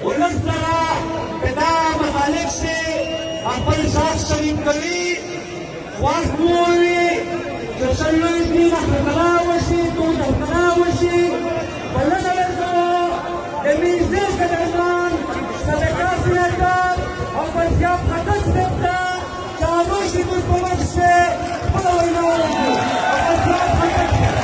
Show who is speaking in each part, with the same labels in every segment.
Speaker 1: ولږ سره که دا مخالف شي خپل شاخ شریک کوي خواږ ووایي چې څلوېښت دي اختراع وشي دود اختراع وشي بلنه ورکوو د نږدې قدرمن صدقه سیناټر او بسیاب خټک صاحب ته چې هغوی چې موږ په وخت کې خپله وینا وکړو او بسیاب خټک صاحب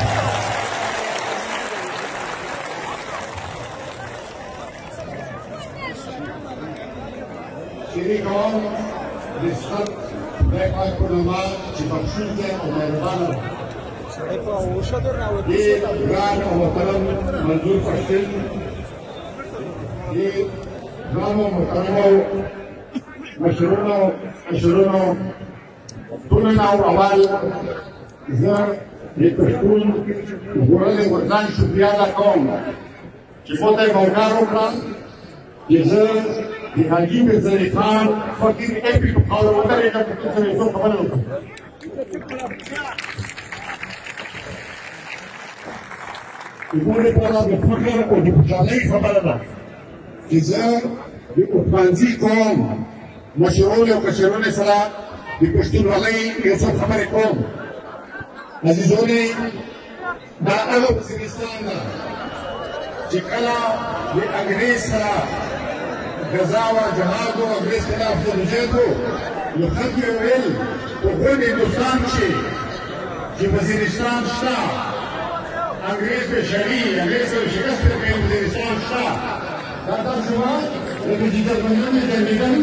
Speaker 2: شریکان رسخت خدای پاک په نامه چې بخښونکی او مهربانه دی ګران او محترم منظور پښتون دی ګران او محترمو مشرونو اشرونو ټولنه او اول زه د پښتون ژغورنې غورځنګ شکریه ادا کوم چې موږ ته یې موقع وکړه چې زه د حاجي میرزلي خان فقیر اپي په خاوره ودرېږم چې سره یې څو خبرې وکړم زموږ لپاره د فخر او د خوشحالۍ خبره ده چې زه د افغانزي قوم مشرونو او کشرونو سره د پښتونولۍ یو څو خبرې کوم عزیزونې دا هغه وزیرستان ده چې کله د انګریز سره غزا و جهاد و انګریز خلاف جدوجہد و نو خلکو یې ویل په ټول هندوستان کښې چې وزیرستان شته انګریز به شړي انګریز به شکست ورکوي وزیرستان شته دا داسې وه لکه چې جرمنیان یې جنګېدل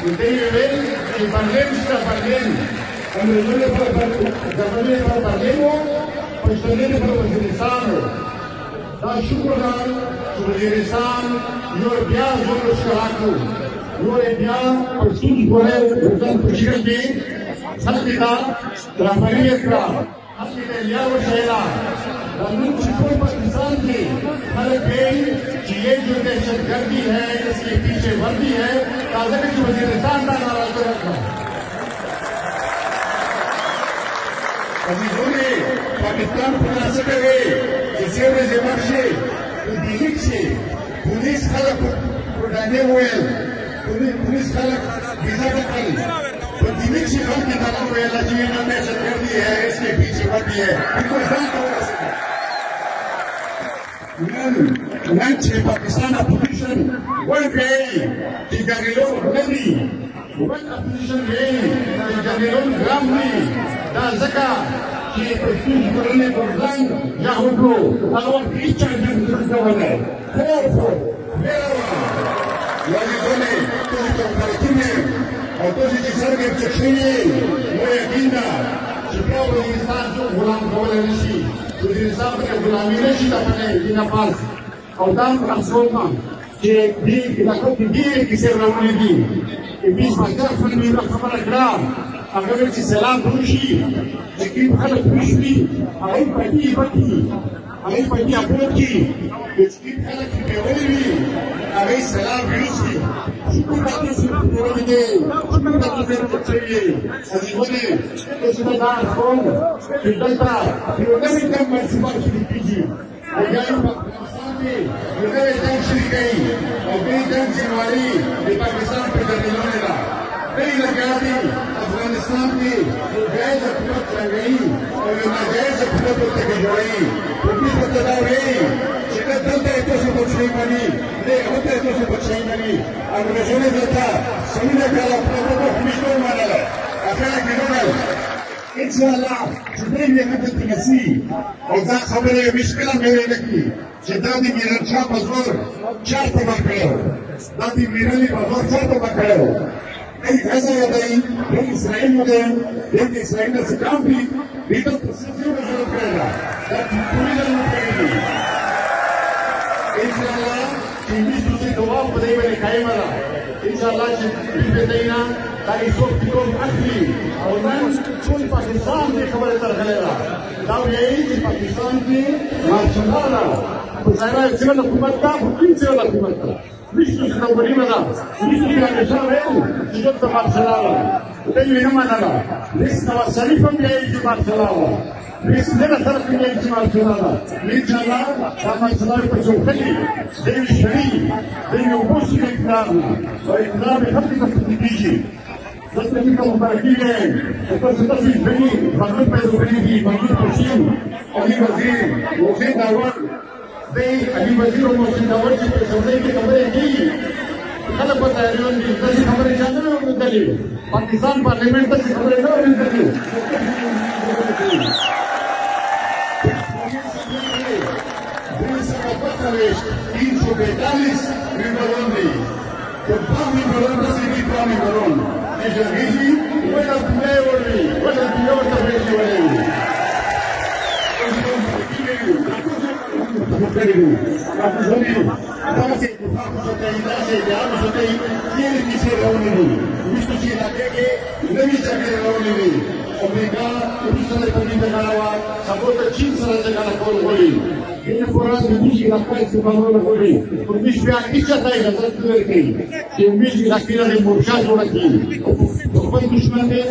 Speaker 2: نو دوی یې ویل چې برلین شته برلین انګریزونو لپاره جرمني لپاره برلین و پښتني لپاره وزیرستان و دا شکر ده چې وزیرستان نور بیا زور ښکاره کړو نور یې بیا پښتون ژغورنې غورځنګ په شکل کې خلکو ته رهبري یې کړه خلکو ته یې لار وښایله دا نن چې ټول پاکستان کې خلک وایي چې یہ جو دہشتگردی ہے اس کے پیچھے وردی ہے تازه چې وزیرستان ته ناراضه کړه عزیزونې پاکستان خو داسې کوي چې څه ورځې مخکې په ډیلي کښې پولیس خلک پروډانې وویل پولیس خلک ویزا ټاکل په ډیلي کښې خلک یې دا وویله چې یہ جو دہشتگردی ہے اس کے پیچھے وردی ہے هندوستان ته ورسېده نن چې پاکستان اپوزیشن وایي چې جنرالان نه دي وایي اپوزیشن وایي چې جنرالان ګرام دي دا ځکه چې پښتون ژغورنې غورځنګ یې وکړو هغه وخت هېچ چا جنګ نه کولی خوف عزیزونې تاسې کنفرانسون یې او تاسې چې سر ګرچک شوي یې نو یقین ده چې بیا وزیرستان څوک غلام کولی نه شي وزیرستان پکې غلامي نه شي تپلی دینه پاس او دا افسوس چې دې علاقو کې ډېرې کیسې روانې دي چې بیس مازدیګر فلمي یوه خبره کړه هغه ویل چې سیلاب وشي چې کوم خلک ویښ وي هغوی پټي پټي هغوی پټي اپلوډ کړي چې کوم خلک چې بېولې وي هغوی سیلاب یوسي شکر دا تاسو پورې دی شکر دا تاسو پورې شوي عزیزونې تاسو ته دا ښوم چې دلته یو نوی کم منصوبه شروع کېږي او بیا یو په افغانستان کې یو نوی جنګ شروع کوي او دې جنګ ذمواري د پاکستان په جنرالانو ده دوی لګیا دي افغانستان کې یو جایز حکومت رنګوي او یو ناجایز حکومت ورته جوړوي حکومت ورته دا وایي چې نه دلته یې تاسو بچی مني نه هلته یې تاسو بچی مني انګریزانو دلته سلونه کاله خپله حکومت ومنله اخره کې وویل انشاءالله چې دوی یې هلته نسي او دا خبره یې هېڅکله مې نه کړي چې دا د میرانشاه په زور چا تباه کړی و دا د میراني په زور چا تباه کړی و دوی غزه یادوي دوی اسرائیل یادوي دوی د اسرائیل نه څه کم دي دوی دلته څه جوړه کړې ده دا ټولې ډلې کړې دي انشاءالله چې موږ دوی دعا په دې باندې قایمه ده انشاءالله چې دوی د دې نه دا هیڅوک کوم اخلي او نن ټول پاکستان دې خبره ترغلې ده دا وایي چې پاکستان کې ماشاءالله ده په ځای چې د حکومت کا حکومت چې د حکومت کا نشته خبرې نه ده نشته چې همیشه وایو چې دلته ماشاءالله دوی نه منله رئیس نواز شریف هم بیا یې چې مارشاله وه رئیس نه سره هم بیا یې چې مارشاله ده انشاءالله دا مارشاله په چوکه کې دوی شړي دوی اوبو شي د اقتدار نه او اقتدار یې خلکو ته پاتې کېږي دلته چې کوم مبارکي دی تاسو تاسو ځینې محمود پیدا کړي دي محمود پښین علي وزیر محسن داور دی علي وزیر او محسن داور چې په سمندر کې خبرې کوي خلک په تیاریون دي داسې خبرې چا نه اورېدلې پاکستان پارلیمنټ ته خبرې نه اورېدلې 342 ممبران دي که 5 ممبران رسېږي 5 ممبران چې جرګېږي ولا پوره وري ولا دیو ته ویلي ولې داسې اتفاق شوی داسې ادعا شوی ډېرې کیسې راولې دي وروسته چې علاقې کې نوې جګړې راولې دي امریکا وروسته د پدې جګړه وه سبو ته چین سره جګړه کول غواړي این پورا زمینی علاقه استفاده غواړي پردیش بیا هیڅ ته اجازه نه ورکوي چې میش علاقې له مورچا جوړه کړي خپل دشمن دې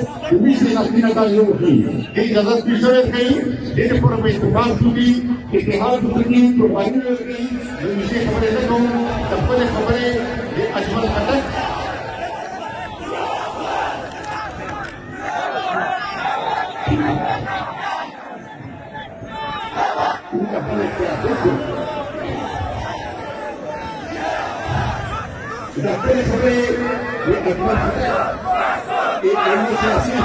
Speaker 2: میش علاقې نه دا جوړ کړي دې اجازه نشي ورکوي دې پورا په اتفاق کې اتحاد وکړي قرباني ورکړي د میشي خبرې نه کوم خپل خبرې د اجمل خټک D'après les faits, les et l'initiative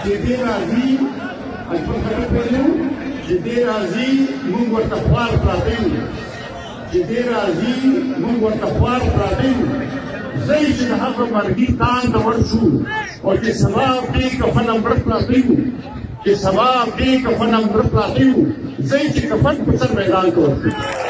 Speaker 2: j'étais ravi, j'étais ravi, mon guardafoir praten, j'étais ravi, mon guardafoir praten. زي چې د هغه مرګي تان ته ورشو او چې سبا دې کفن امر پراته یو چې سبا دې کفن امر پراته یو زي چې کفن په سر میدان کې